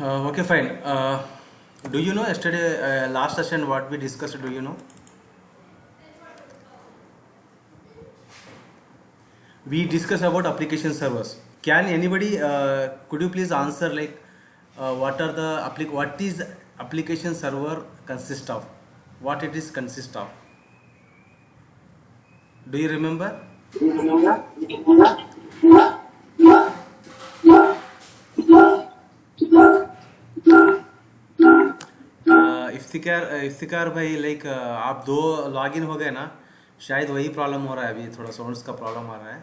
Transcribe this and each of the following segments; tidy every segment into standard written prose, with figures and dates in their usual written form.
Okay, fine. Do you know yesterday, last session, what we discussed? Do you know? We discussed about application servers. Can anybody? Could you please answer like what is application server consist of? What it is consist of? Do you remember? Iftikhar भाई like आप दो login हो गए ना, शायद वही problem हो रहा है। अभी थोड़ा साउंड्स का प्रॉब्लम आ रहा है।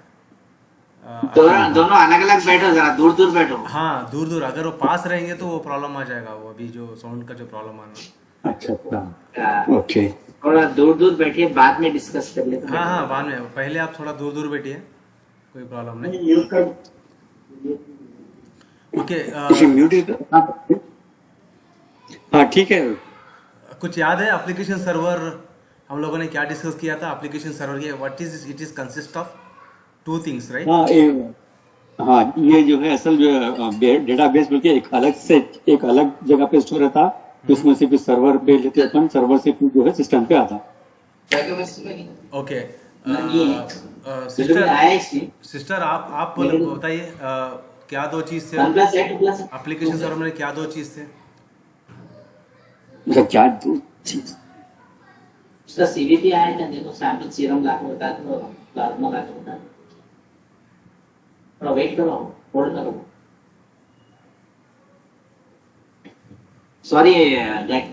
दोनों अलग अलग बैठो, जरा दूर दूर बैठो। हाँ, दूर दूर। अगर वो पास रहेंगे तो वो प्रॉब्लम आ जाएगा। वो अभी जो साउंड का जो प्रॉब्लम आ रहा है। अच्छा, ओके। थोड़ा दूर दूर बैठिए, बाद में डिस्कस कर लेते हैं। हाँ हाँ, बाद में। पहले आप थोड़ा दूर दूर बैठिए, कोई प्रॉब्लम नहीं। ओके। म्यूट। हाँ, ठीक है। कुछ याद है एप्लीकेशन सर्वर हम लोगों ने क्या डिस्कस किया था? एप्लीकेशन सर्वर ये what is it is consist of two things, right? हाँ, ये जो है असल जो डेटाबेस बोल के एक अलग जगह पे स्टोर रहता, उसमें से फिर सर्वर पे लेते अपन, सर्वर से फिर जो है सिस्टम पे आता। ओके। सिस्टर आप बताइए, क्या दो चीज थे एप्लीकेशन सर्वर में? क्या दो चीज थे? क्या दो चीज? उसका सीवीपी आया था, देखो सैंपल सीरम लागू होता है तो प्लाज्मा लागू होता है। थोड़ा वेट करो, होल्ड करो। सॉरी,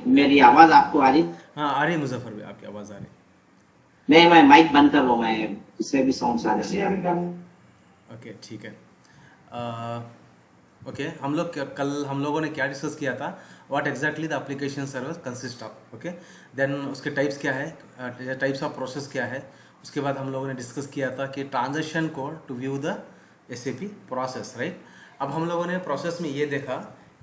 मेरी आवाज आपको आ रही? हाँ, आ रही मुजफ्फर भाई, आपकी आवाज आ रही। नहीं, मैं माइक बंद कर लो, मैं इससे भी साउंड आ रहे हैं। ओके, ठीक है। ओके, हम लोगों ने क्या डिस्कस किया था? What exactly the application server consist of. Okay, then उसके टाइप्स क्या है, टाइप्स ऑफ प्रोसेस क्या है। उसके बाद हम लोगों ने डिस्कस किया था कि transaction code to view the SAP process, right? अब हम लोगों ने प्रोसेस में ये देखा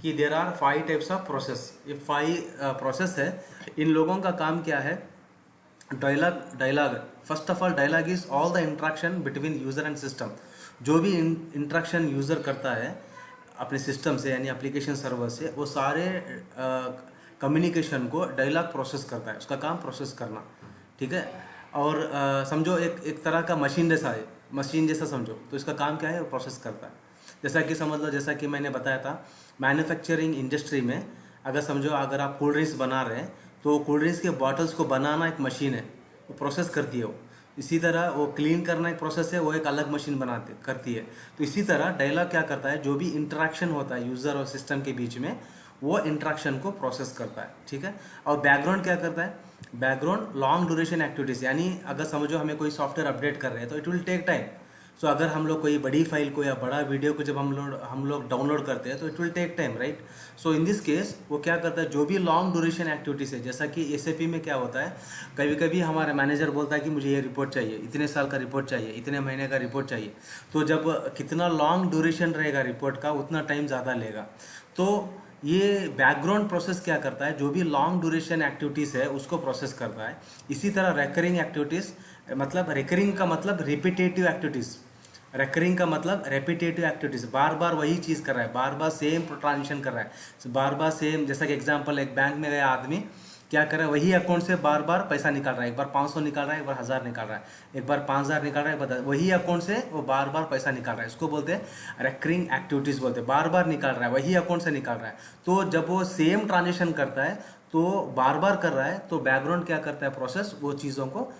कि there are 5 types of process. ये 5 प्रोसेस है। इन लोगों का काम क्या है? Dialog. First of all, dialog is all the interaction between user and system. जो भी इंट्रैक्शन यूज़र करता है अपने सिस्टम से, यानी एप्लीकेशन सर्वर से, वो सारे कम्युनिकेशन को डायलॉग प्रोसेस करता है। उसका काम प्रोसेस करना, ठीक है? और समझो एक तरह का मशीन जैसा समझो, तो इसका काम क्या है? वो प्रोसेस करता है। जैसा कि समझ लो, जैसा कि मैंने बताया था, मैन्युफैक्चरिंग इंडस्ट्री में अगर आप कोल्ड ड्रिंक्स बना रहे हैं, तो कोल्ड ड्रिंक्स के बॉटल्स को बनाना एक मशीन है, वो प्रोसेस करती है वो। इसी तरह वो क्लीन करना एक प्रोसेस है, वो एक अलग मशीन करती है। तो इसी तरह डायलॉग क्या करता है? जो भी इंटरेक्शन होता है यूज़र और सिस्टम के बीच में, वो इंटरेक्शन को प्रोसेस करता है, ठीक है? और बैकग्राउंड क्या करता है? बैकग्राउंड लॉन्ग ड्यूरेशन एक्टिविटीज़, यानी अगर समझो हमें कोई सॉफ्टवेयर अपडेट कर रहे हैं तो इट विल टेक टाइम। सो अगर हम लोग कोई बड़ी फाइल को या बड़ा वीडियो को जब हम लोग डाउनलोड करते हैं तो it will take time, right? So in this case वो क्या करता है? जो भी लॉन्ग ड्यूरेशन एक्टिविटीज़ है, जैसा कि एसएपी में क्या होता है, कभी कभी हमारा मैनेजर बोलता है कि मुझे ये रिपोर्ट चाहिए, इतने साल का रिपोर्ट चाहिए, इतने महीने का रिपोर्ट चाहिए। तो जब कितना लॉन्ग ड्यूरेशन रहेगा रिपोर्ट का, उतना टाइम ज़्यादा लेगा। तो ये बैकग्राउंड प्रोसेस क्या करता है? जो भी लॉन्ग ड्यूरेशन एक्टिविटीज़ है उसको प्रोसेस करता है। इसी तरह रिकरिंग एक्टिविटीज़, मतलब रिकरिंग का मतलब रिपीटेटिव एक्टिविटीज़। रिकरिंग का मतलब रेपिटेटिव एक्टिविटीज़, बार बार वही चीज़ कर रहा है, बार बार सेम ट्रांजेक्शन कर रहा है, बार बार सेम। जैसा कि एग्जांपल, एक बैंक में गया आदमी, क्या कर रहा है? वही अकाउंट से बार बार पैसा निकाल रहा है। एक बार 500 निकाल रहा है, एक बार 1000 निकाल रहा है, एक बार 5000 निकाल रहा है, बता वही अकाउंट से वो बार बार पैसा निकाल रहा है। इसको बोलते हैं रिकरिंग एक्टिविटीज़ बोलते हैं। बार बार निकाल रहा है, वही अकाउंट से निकाल रहा है। तो जब वो सेम ट्रांजेक्शन करता है, तो बार बार कर रहा है, तो बैकग्राउंड क्या करता है? प्रोसेस वो चीज़ों को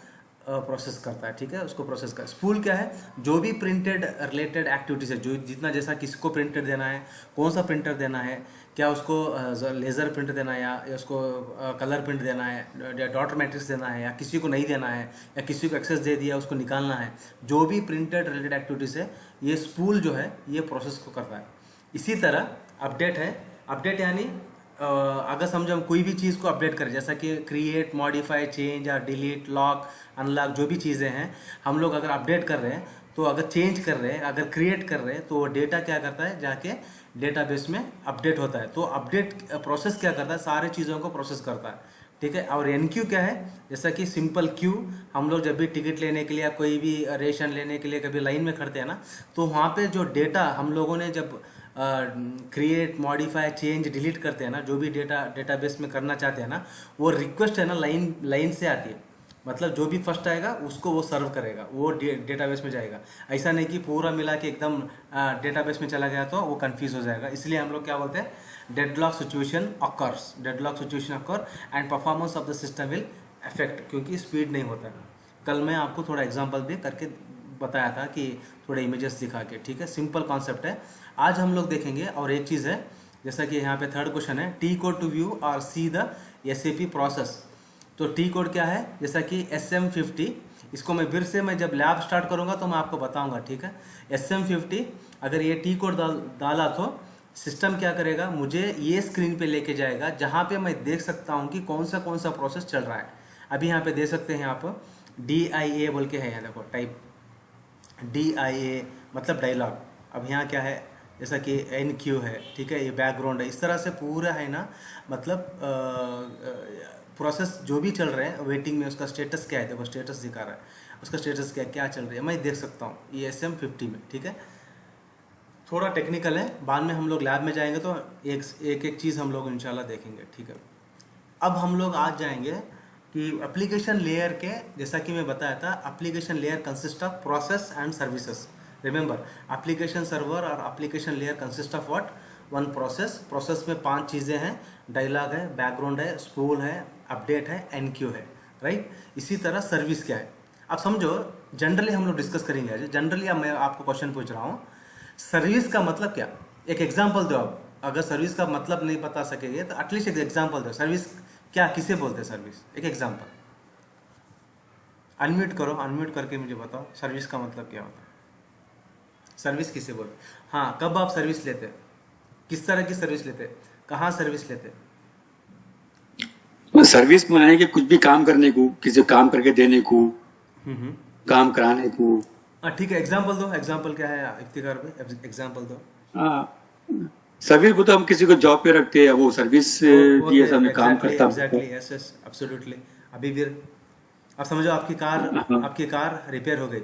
प्रोसेस करता है, ठीक है? उसको प्रोसेस कर। स्पूल क्या है? जो भी प्रिंटेड रिलेटेड एक्टिविटीज़ है, जो जितना, जैसा किसको प्रिंटेड देना है, कौन सा प्रिंटर देना है, क्या उसको लेज़र प्रिंट देना है, या उसको कलर प्रिंट देना है, या डॉट मैट्रिक्स देना है, या किसी को नहीं देना है, या किसी को एक्सेस दे दिया उसको निकालना है। जो भी प्रिंटेड रिलेटेड एक्टिविटीज़ है, ये स्पूल जो है ये प्रोसेस को करता है। इसी तरह अपडेट है। अपडेट यानी अगर समझो हम कोई भी चीज़ को अपडेट करें, जैसा कि क्रिएट, मॉडिफाई, चेंज या डिलीट, लॉक, अनलॉक, जो भी चीज़ें हैं, हम लोग अगर अपडेट कर रहे हैं, तो अगर चेंज कर रहे हैं, अगर क्रिएट कर रहे हैं, तो वो डेटा क्या करता है? जाके डेटाबेस में अपडेट होता है। तो अपडेट प्रोसेस क्या करता है? सारे चीज़ों को प्रोसेस करता है, ठीक है? और एनक्यू क्या है? जैसा कि सिंपल क्यू, हम लोग जब भी टिकट लेने के लिए या कोई भी रेशन लेने के लिए कभी लाइन में खड़ते हैं ना, तो वहाँ पे जो डेटा हम लोगं ने जब क्रिएट मॉडिफाई चेंज डिलीट करते हैं ना, जो भी डेटाबेस में करना चाहते हैं ना, वो रिक्वेस्ट है ना लाइन लाइन से आती है। मतलब जो भी फर्स्ट आएगा उसको वो सर्व करेगा, वो डेटाबेस में जाएगा। ऐसा नहीं कि पूरा मिला के एकदम डेटाबेस में चला गया तो वो कंफ्यूज हो जाएगा। इसलिए हम लोग क्या बोलते हैं, deadlock situation occurs, deadlock situation occur and performance of the system will affect, क्योंकि स्पीड नहीं होता है। कल मैं आपको थोड़ा एग्जांपल भी करके बताया था कि थोड़े इमेजेस दिखा के, ठीक है, सिंपल कॉन्सेप्ट है। आज हम लोग देखेंगे। और एक चीज़ है, जैसा कि यहाँ पे थर्ड क्वेश्चन है, टी कोड टू व्यू और सी द SAP प्रोसेस। तो टी कोड क्या है, जैसा कि SM50, इसको मैं फिर से मैं जब लैब स्टार्ट करूँगा तो मैं आपको बताऊँगा, ठीक है। SM50 अगर ये टी कोड डाला तो सिस्टम क्या करेगा, मुझे ये स्क्रीन पे लेके जाएगा जहाँ पे मैं देख सकता हूँ कि कौन सा प्रोसेस चल रहा है। अभी यहाँ पे दे सकते हैं आप DIA बोल के है, यहाँ देखो टाइप DIA मतलब डायलॉग। अब यहाँ क्या है, जैसा कि NQ है, ठीक है, ये बैकग्राउंड है, इस तरह से पूरा है ना, मतलब प्रोसेस जो भी चल रहे हैं वेटिंग में, उसका स्टेटस क्या है, देखो स्टेटस दिखा रहा है, उसका स्टेटस क्या चल रही है, मैं देख सकता हूँ ये SM50 में, ठीक है। थोड़ा टेक्निकल है, बाद में हम लोग लैब में जाएंगे तो एक चीज़ हम लोग इंशाल्लाह देखेंगे, ठीक है। अब हम लोग आज जाएंगे कि एप्लीकेशन लेयर के, जैसा कि मैं बताया था, application layer consist of process and services. Remember, application server और application layer consist of what, one process. Process में 5 चीज़ें हैं, डायलॉग है, बैकग्राउंड है, स्पूल है, अपडेट है, NQ है, राइट। इसी तरह सर्विस क्या है, अब समझो, जनरली हम लोग डिस्कस करेंगे आज। जनरली अब मैं आपको क्वेश्चन पूछ रहा हूँ, सर्विस का मतलब क्या, एक एग्जाम्पल दो आप। अगर सर्विस का मतलब नहीं बता सकेंगे तो एटलीस्ट एक एग्जाम्पल दो, सर्विस क्या, किसे बोलते हैं सर्विस, एक एग्जाम्पल। अनम्यूट करो, अनम्यूट करके मुझे बताओ सर्विस का मतलब क्या होता है, सर्विस किसे बोलते। हाँ, कब आप सर्विस लेते, किस तरह की सर्विस लेते, कहाँ सर्विस लेते। सर्विस में है कि कुछ भी काम करने को, किसी काम करके देने को, काम कराने को। ठीक है, एग्जाम्पल दो, एग्जाम्पल क्या है इफ्तिकार भाई, एग्जाम्पल दो। सर्विस को तो हम किसी को जॉब पे रखते हैं, वो सर्विस दिए सामने काम करता है। Exactly, yes yes, absolutely. अभी फिर अब समझो आपकी कार रिपेयर हो गई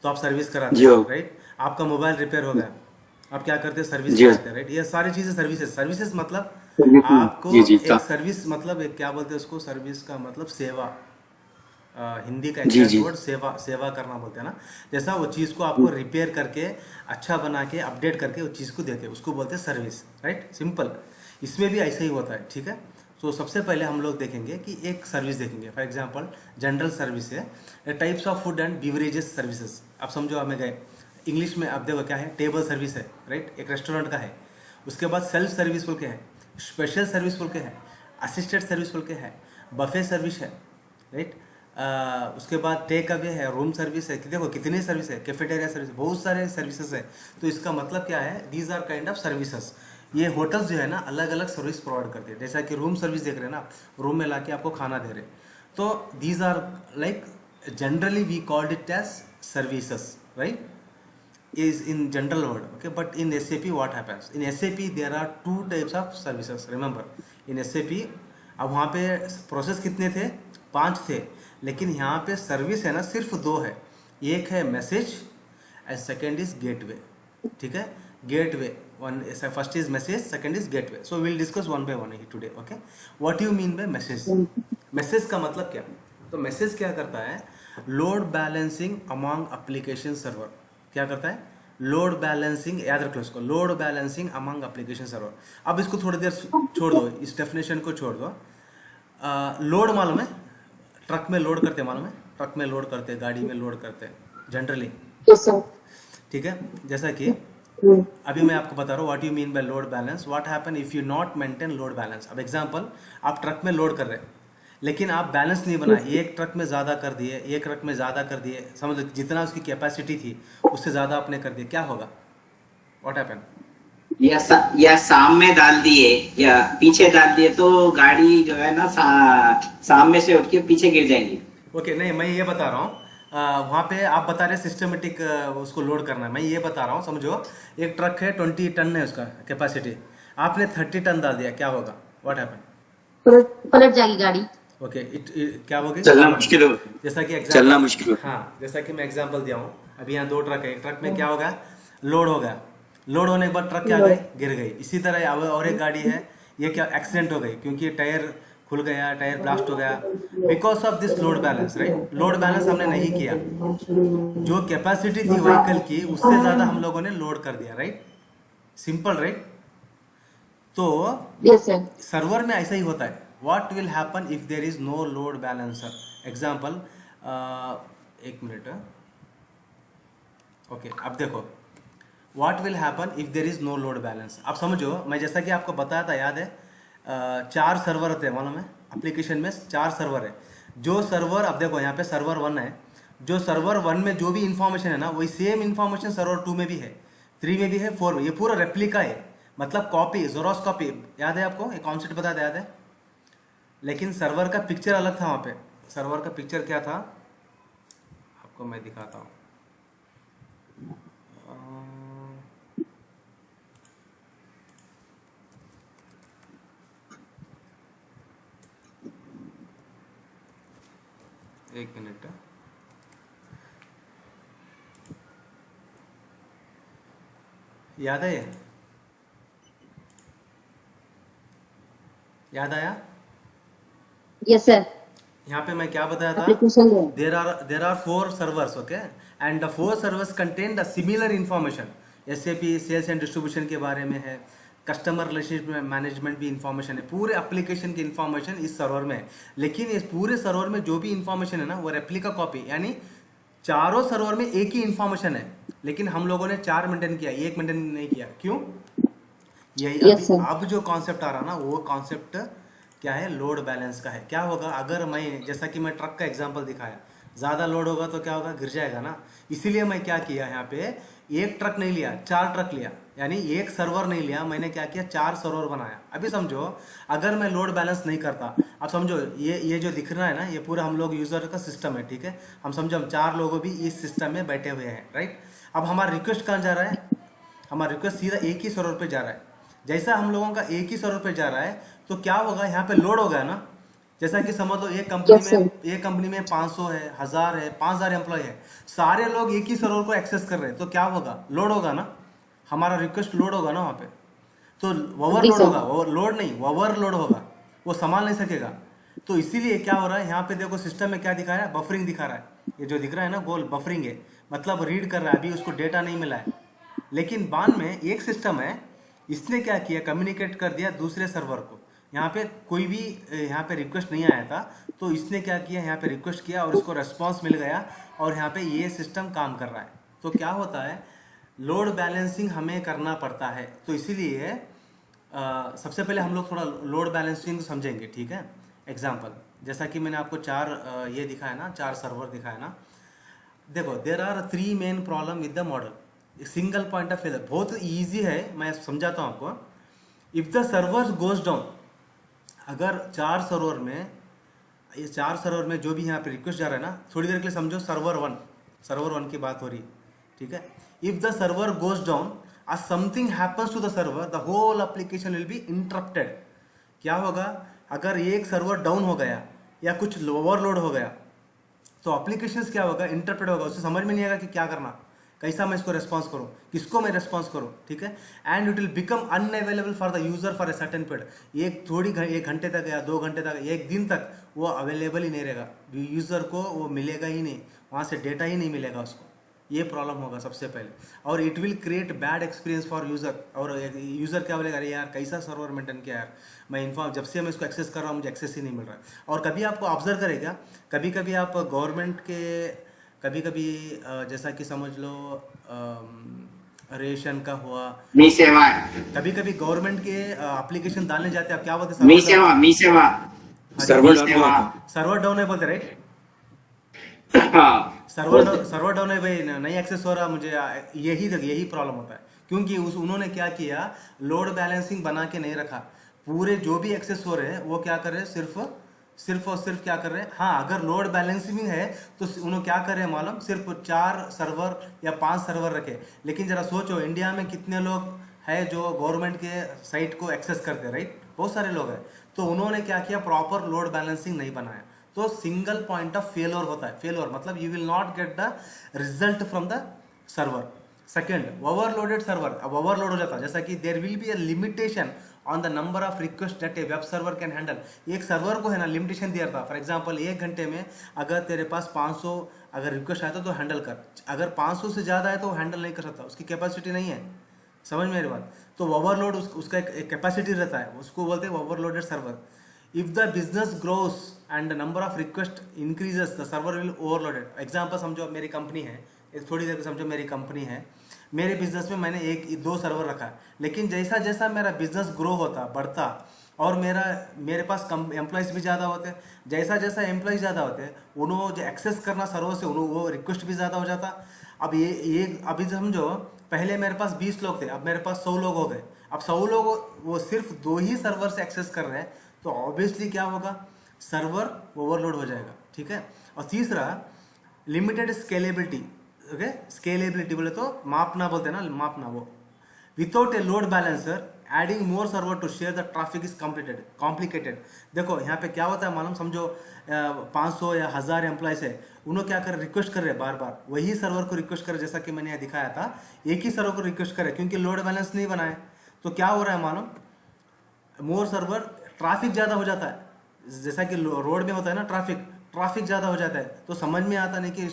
तो आप सर्विस कराते जी हैं, हाँ। राइट। आपका मोबाइल रिपेयर हो गया, आप क्या करते हैं, सर्विस जी हाँ। कराते हैं, राइट। ये सारी चीजें सर्विसेज। सर्विसेज मतलब सर्विस में, आपको जी जी एक सर्विस मतलब एक क्या बोलते हैं उसको, सर्विस का मतलब सेवा। हिंदी का जी एग्जैक्ट जी वर्ड सेवा करना बोलते हैं ना। जैसा वो चीज़ को आपको रिपेयर करके, अच्छा बना के, अपडेट करके उस चीज़ को देते हैं, उसको बोलते हैं सर्विस, राइट। सिंपल, इसमें भी ऐसा ही होता है, ठीक है। तो सबसे पहले हम लोग देखेंगे कि एक सर्विस देखेंगे। फॉर एग्जांपल जनरल सर्विस है, types of food and beverages services. आप समझो, हमें गए इंग्लिश में, अब देखो क्या है, टेबल सर्विस है, राइट, एक रेस्टोरेंट का है। उसके बाद सेल्फ सर्विस बोल के है, स्पेशल सर्विस बोल के है, असिस्टेड सर्विस बोल के है, बफे सर्विस है, राइट। उसके बाद टेक अवे है, रूम सर्विस है, देखो कितनी सर्विस है, कैफेटेरिया सर्विस, बहुत सारे सर्विसेज है। तो इसका मतलब क्या है, these are kind of services. ये होटल्स जो है ना अलग अलग सर्विस प्रोवाइड करते हैं। जैसा कि रूम सर्विस देख रहे हैं ना, रूम में लाके आपको खाना दे रहे, तो these are like generally we called it as services, right, is in general word, okay. But in SAP what happens, in SAP there are 2 types of services, remember in SAP। अब वहाँ पे प्रोसेस कितने थे, 5 थे, लेकिन यहाँ पे service है ना सिर्फ 2 है। एक है message and second is gateway, ठीक है। Gateway one, first is message, second is gateway. So will discuss one by one today, okay. What you mean bye message, message का मतलब क्या। तो मैसेज क्या करता है, load balancing among application server. क्या करता है, लोड बैलेंसिंग, याद रखो इसको, load balancing among application server. अब इसको थोड़ी देर छोड़ दो, इस डेफिनेशन को छोड़ दो। लोड मालूम है, ट्रक में लोड करते मालूम है, ट्रक में लोड करते, गाड़ी में लोड करते जनरली, ठीक है। जैसा कि अभी मैं आपको बता रहा हूँ what you mean by load balance, what happen if you not maintain load balance. अब एग्जांपल, आप ट्रक में लोड कर रहे हैं लेकिन आप बैलेंस नहीं बनाए, एक ट्रक में ज़्यादा कर दिए, एक ट्रक में ज़्यादा कर दिए, समझ लो जितना उसकी कैपेसिटी थी उससे ज़्यादा आपने कर दिया, क्या होगा, व्हाट हैपन। या सामने डाल दिए या पीछे डाल दिए तो गाड़ी जो है ना सामने से उठ के पीछे गिर जाएगी। ओके, नहीं मैं ये बता रहा हूँ, वहाँ पे आप बता रहे सिस्टमेटिक उसको लोड करना है, मैं ये बता रहा हूँ। समझो एक ट्रक है, 20 टन है उसका कैपेसिटी, आपने 30 टन डाल दिया, क्या होगा, व्हाट हैपन, पलट जाएगी गाड़ी। ओके, क्या होगी, चलना मुश्किल हो, जैसा कि चलना मुश्किल हो। हाँ, जैसा कि मैं एग्जांपल दिया हूँ। अभी यहाँ 2 ट्रक है, एक ट्रक में क्या होगा, लोड हो गया, लोड होने के बाद ट्रक क्या गई, गिर गई। इसी तरह अब और एक गाड़ी है, ये क्या एक्सीडेंट हो गई क्योंकि टायर खुल गया, टायर ब्लास्ट हो गया, because of this load balance, right. Load balance हमने नहीं किया, जो कैपेसिटी थी व्हीकल की उससे ज़्यादा हम लोगों ने लोड कर दिया, राइट। Simple, right. तो Yes, sir. सर्वर में ऐसा ही होता है। What will happen if there is no load balancer. Example, एक मिनट, ओके, अब देखो what will happen if there is no load balance. आप समझो, मैं जैसा कि आपको बताया था, याद है, 4 सर्वर होते हैं, मालूम है, एप्लीकेशन में 4 सर्वर है। जो सर्वर, अब देखो यहाँ पे सर्वर 1 है, जो सर्वर 1 में जो भी इंफॉर्मेशन है ना, वही सेम इंफॉर्मेशन सर्वर 2 में भी है, 3 में भी है, 4 में। ये पूरा रेप्लिका है, मतलब कॉपी, ज़ेरॉक्स कॉपी। याद है आपको, एक कॉन्सेप्ट बताया था, याद है। लेकिन सर्वर का पिक्चर अलग था वहाँ पे। सर्वर का पिक्चर क्या था, आपको मैं दिखाता हूँ। एक मिनट, याद है, ये याद आया। Yes, sir. यहाँ पे मैं क्या बताया था, Application है. there are 4 servers, okay, and the 4 servers contain the similar information। SAP sales and distribution के बारे में है, कस्टमर रिलेशनशिप मैनेजमेंट भी इंफॉर्मेशन है, पूरे एप्लीकेशन की इंफॉर्मेशन इस सर्वर में है। लेकिन इस पूरे सर्वर में जो भी इंफॉर्मेशन है ना, वो रेप्लिका कॉपी, यानी चारों सर्वर में एक ही इंफॉर्मेशन है, लेकिन हम लोगों ने 4 मेंटेन किया, 1 मेंटेन नहीं किया। क्यों? यही Yes, sir. अब जो कॉन्सेप्ट आ रहा ना, वो कॉन्सेप्ट क्या है, लोड बैलेंस का है। क्या होगा अगर मैं, जैसा कि मैं ट्रक का एग्जांपल दिखाया, ज़्यादा लोड होगा तो क्या होगा, गिर जाएगा ना। इसीलिए मैं क्या किया, यहाँ पे एक ट्रक नहीं लिया, 4 ट्रक लिया, यानी एक सर्वर नहीं लिया, मैंने क्या किया, 4 सर्वर बनाया। अभी समझो, अगर मैं लोड बैलेंस नहीं करता, अब समझो ये जो दिख रहा है ना, ये पूरा हम लोग यूज़र का सिस्टम है, ठीक है। हम समझो हम 4 लोगों भी इस सिस्टम में बैठे हुए हैं, राइट। अब हमारा रिक्वेस्ट कहाँ जा रहा है, हमारा रिक्वेस्ट सीधा एक ही सर्वर पे जा रहा है। जैसा हम लोगों का एक ही सर्वर पे जा रहा है, तो क्या होगा, यहाँ पे लोड होगा ना। जैसा कि समझ लो एक कंपनी में 500 है, 1000 है, 5000 एम्प्लॉय है, सारे लोग एक ही सर्वर को एक्सेस कर रहे हैं, तो क्या होगा, लोड होगा ना, हमारा रिक्वेस्ट लोड होगा ना वहाँ पे। तो ओवरलोड होगा, लोड नहीं, ओवरलोड होगा, वो संभाल नहीं सकेगा। तो इसीलिए क्या हो रहा है, यहाँ पे देखो सिस्टम में क्या दिखा रहा है, बफरिंग दिखा रहा है। ये जो दिख रहा है ना गोल, बफरिंग है, मतलब रीड कर रहा है, अभी उसको डेटा नहीं मिला है। लेकिन बाद में एक सिस्टम है, इसने क्या किया, कम्युनिकेट कर दिया दूसरे सर्वर को। यहाँ पे कोई भी यहाँ पे रिक्वेस्ट नहीं आया था, तो इसने क्या किया, यहाँ पे रिक्वेस्ट किया और इसको रेस्पॉन्स मिल गया, और यहाँ पे ये सिस्टम काम कर रहा है। तो क्या होता है, लोड बैलेंसिंग हमें करना पड़ता है। तो इसीलिए सबसे पहले हम लोग थोड़ा लोड बैलेंसिंग समझेंगे, ठीक है। एग्जाम्पल, जैसा कि मैंने आपको 4 ये दिखाया ना, 4 सर्वर दिखाया ना। देखो, there are 3 main problem with the model. Single point of failure बहुत ईजी है, मैं समझाता हूँ आपको। If the server goes down, अगर 4 सर्वर में, ये 4 सर्वर में जो भी यहाँ पे रिक्वेस्ट जा रहा है ना, थोड़ी देर के लिए समझो सर्वर 1 की बात हो रही है, ठीक है। If the server goes down और something happens to the server, the whole application will be interrupted. क्या होगा, अगर एक सर्वर डाउन हो गया या कुछ ओवरलोड हो गया, तो एप्लीकेशंस क्या होगा, इंटरप्रेट होगा, उससे समझ में नहीं आएगा कि क्या करना, कैसा मैं इसको रेस्पॉन्स करूँ, किसको मैं रेस्पॉन्स करूँ, ठीक है। And it will become unavailable for the user for a certain period. एक घंटे तक या 2 घंटे तक, एक दिन तक वो अवेलेबल ही नहीं रहेगा, यूज़र को वो मिलेगा ही नहीं, वहाँ से डेटा ही नहीं मिलेगा उसको। ये प्रॉब्लम होगा सबसे पहले, और it will create bad experience for user. और यूज़र क्या बोलेगा, अरे यार कैसा सर्वर मेंटेन किया यार, मैं जब से मैं इसको एक्सेस कर रहा हूँ मुझे एक्सेस ही नहीं मिल रहा है। और कभी आपको ऑब्जर्व करेगा, कभी कभी आप गवर्नमेंट के, कभी कभी जैसा कि समझ लो रेशन का हुआ, मी सेवा कभी कभी गवर्नमेंट के एप्लीकेशन डालने जाते हैं, आप क्या बोलते मी हैं, सेवा सर्वर डाउन है बोलते, राइट। हाँ सर्वर डाउन है भाई, नहीं एक्सेस हो रहा मुझे, यही प्रॉब्लम होता है। क्योंकि उन्होंने क्या किया, लोड बैलेंसिंग बना के नहीं रखा। पूरे जो भी एक्सेस हो रहे हैं वो क्या कर रहे हैं, सिर्फ और सिर्फ क्या कर रहे हैं, हाँ अगर लोड बैलेंसिंग है तो उन्होंने क्या कर रहे हैं मालूम, सिर्फ 4 सर्वर या 5 सर्वर रखे। लेकिन जरा सोचो, इंडिया में कितने लोग हैं जो गवर्नमेंट के साइट को एक्सेस करते हैं, राइट, बहुत सारे लोग हैं। तो उन्होंने क्या किया, प्रॉपर लोड बैलेंसिंग नहीं बनाया, तो सिंगल पॉइंट ऑफ फेलियर होता है। फेलियर मतलब you will not get the result from the server. Second overloaded server, अब ओवरलोड हो जाता है, जैसा कि there will be a limitation on the number of request that a web server can handle. एक सर्वर को है ना लिमिटेशन दिया था, फॉर एग्जांपल 1 घंटे में अगर तेरे पास 500 अगर रिक्वेस्ट आया तो हैंडल कर, अगर 500 से ज़्यादा है तो हैंडल नहीं कर सकता, उसकी कैपेसिटी नहीं है। समझ में मेरी बात? तो ओवरलोड उसका एक कैपेसिटी रहता है, उसको बोलते हैं overloaded server. If the business grows and the number of request increases the server will overloaded. Example समझो मेरी कंपनी है, एक थोड़ी देर समझो मेरी कंपनी है, मेरे बिजनेस में मैंने 1-2 सर्वर रखा है, लेकिन जैसा जैसा मेरा बिजनेस ग्रो होता बढ़ता और मेरे पास कम एम्प्लॉयज़ भी ज़्यादा होते, जैसा जैसा एम्प्लॉयज़ ज़्यादा होते उन्होंने जो एक्सेस करना सर्वर से उन्होंने वो रिक्वेस्ट भी ज़्यादा हो जाता। अब ये अभी समझो पहले मेरे पास 20 लोग थे, अब मेरे पास 100 लोग हो गए। अब 100 लोग वो सिर्फ 2 ही सर्वर से एक्सेस कर रहे हैं, तो ऑब्वियसली क्या होगा, सर्वर ओवरलोड हो जाएगा। ठीक है। और तीसरा लिमिटेड स्केलेबिलिटी। ओके, स्केलेबिलिटी बोले तो मापना बोलते हैं ना, मापना। वो without a load balancer adding more server to share the traffic is complicated. देखो यहाँ पे क्या होता है मालूम, समझो 500 या 1000 एम्प्लॉयज़ है, उन्होंने क्या कर रिक्वेस्ट कर रहे हैं बार बार वही सर्वर को रिक्वेस्ट करे, जैसा कि मैंने यहाँ दिखाया था, एक ही सर्वर को रिक्वेस्ट करे क्योंकि लोड बैलेंस नहीं बनाए। तो क्या हो रहा है मालूम, मोर सर्वर ट्रैफिक ज़्यादा हो जाता है, जैसा कि रोड में होता है ना ट्रैफिक ज़्यादा हो जाता है, तो समझ में आता नहीं कि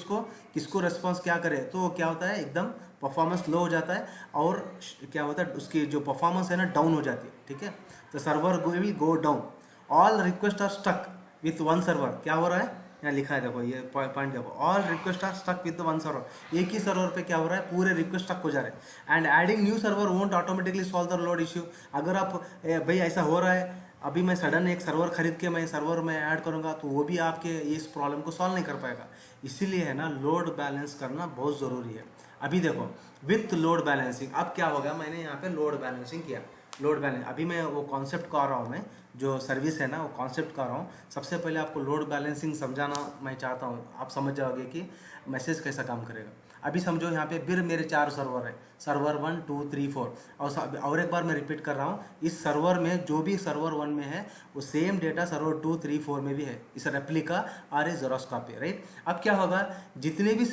किसको रेस्पॉन्स क्या करे, तो क्या होता है एकदम परफॉर्मेंस लो हो जाता है और क्या होता है उसकी जो परफॉर्मेंस है ना डाउन हो जाती है। ठीक है। तो server will go down, all request are stuck with one server. क्या हो रहा है यहाँ लिखा है, देखो ये पॉइंट देखो, all request are stuck with one server. एक ही सर्वर पे क्या हो रहा है, पूरे रिक्वेस्ट स्टक हो जा रहे हैं। And adding new server won't automatically solve the load issue. अगर आप भाई ऐसा हो रहा है, अभी मैं सडन एक सर्वर खरीद के मैं सर्वर में ऐड करूँगा तो वो भी आपके इस प्रॉब्लम को सॉल्व नहीं कर पाएगा। इसीलिए है ना लोड बैलेंस करना बहुत ज़रूरी है। अभी देखो विथ लोड बैलेंसिंग, अब क्या होगा, मैंने यहाँ पे लोड बैलेंसिंग किया, लोड बैलेंस अभी मैं वो कॉन्सेप्ट कर रहा हूँ, मैं जो सर्विस है ना वो कॉन्सेप्ट कर रहा हूँ। सबसे पहले आपको लोड बैलेंसिंग समझाना मैं चाहता हूँ, आप समझ जाओगे कि मैसेज कैसा काम करेगा। अभी समझो यहाँ पे फिर मेरे 4 सर्वर है, सर्वर 1 2 3 4, और एक बार मैं रिपीट कर रहा हूँ, इस सर्वर में जो भी सर्वर 1 में है वो सेम डेटा सर्वर 2 3 4 में भी है, इस रेप्लिका और ए ज़ेरॉक्स कॉपी, राइट। अब क्या होगा, जितने भी